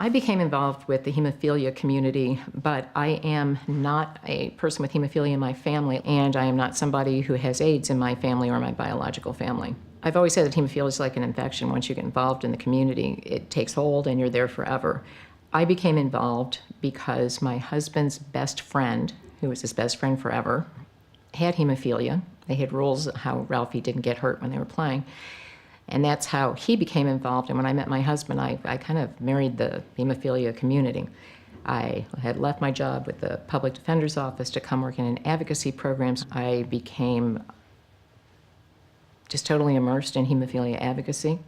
I became involved with the hemophilia community, but I am not a person with hemophilia in my family, and I am not somebody who has AIDS in my family or my biological family. I've always said that hemophilia is like an infection. Once you get involved in the community, it takes hold and you're there forever. I became involved because my husband's best friend, who was his best friend forever, had hemophilia. They had rules how Ralphie didn't get hurt when they were playing. And that's how he became involved. And when I met my husband, I kind of married the hemophilia community. I had left my job with the public defender's office to come work in advocacy programs. I became just totally immersed in hemophilia advocacy,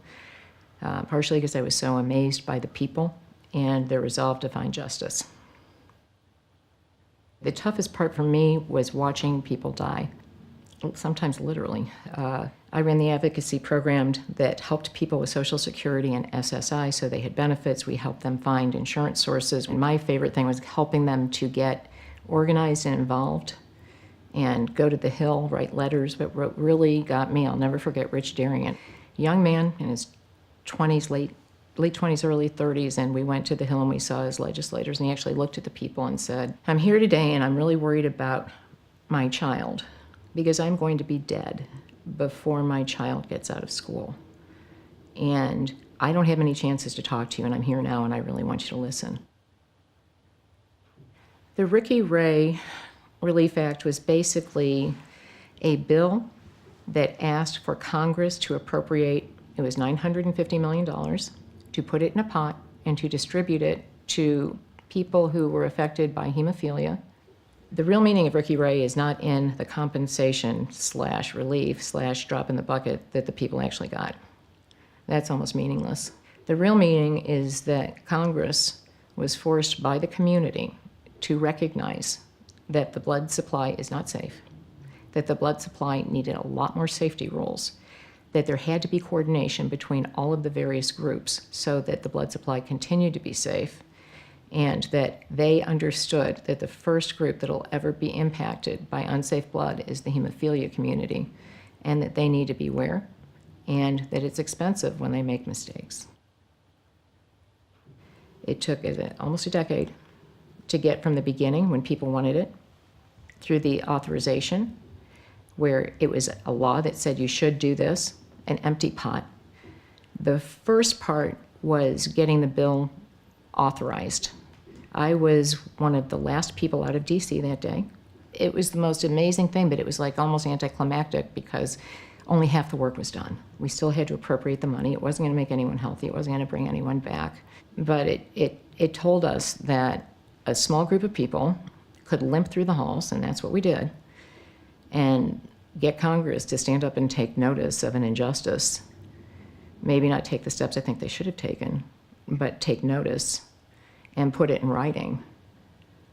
partially because I was so amazed by the people and their resolve to find justice. The toughest part for me was watching people die, sometimes literally. I ran the advocacy program that helped people with Social Security and SSI, so they had benefits. We helped them find insurance sources. And my favorite thing was helping them to get organized and involved and go to the Hill, write letters. But what really got me, I'll never forget Rich Darian, young man in his 20s, late 20s, early 30s, and we went to the Hill and we saw his legislators, and he actually looked at the people and said, "I'm here today and I'm really worried about my child because I'm going to be dead before my child gets out of school. And I don't have any chances to talk to you, and I'm here now and I really want you to listen." The Ricky Ray Relief Act was basically a bill that asked for Congress to appropriate, it was $950 million, to put it in a pot and to distribute it to people who were affected by hemophilia. The real meaning of Ricky Ray is not in the compensation / relief / drop in the bucket that the people actually got. That's almost meaningless. The real meaning is that Congress was forced by the community to recognize that the blood supply is not safe, that the blood supply needed a lot more safety rules, that there had to be coordination between all of the various groups so that the blood supply continued to be safe, and that they understood that the first group that will ever be impacted by unsafe blood is the hemophilia community, and that they need to beware, and that it's expensive when they make mistakes. It took almost a decade to get from the beginning, when people wanted it, through the authorization, where it was a law that said you should do this, an empty pot. The first part was getting the bill authorized. I was one of the last people out of DC that day. It was the most amazing thing, but it was like almost anticlimactic because only half the work was done. We still had to appropriate the money. It wasn't going to make anyone healthy. It wasn't going to bring anyone back. But it told us that a small group of people could limp through the halls, and that's what we did, and get Congress to stand up and take notice of an injustice. Maybe not take the steps I think they should have taken, but take notice and put it in writing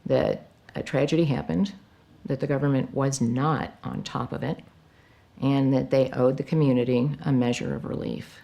that a tragedy happened, that the government was not on top of it, and that they owed the community a measure of relief.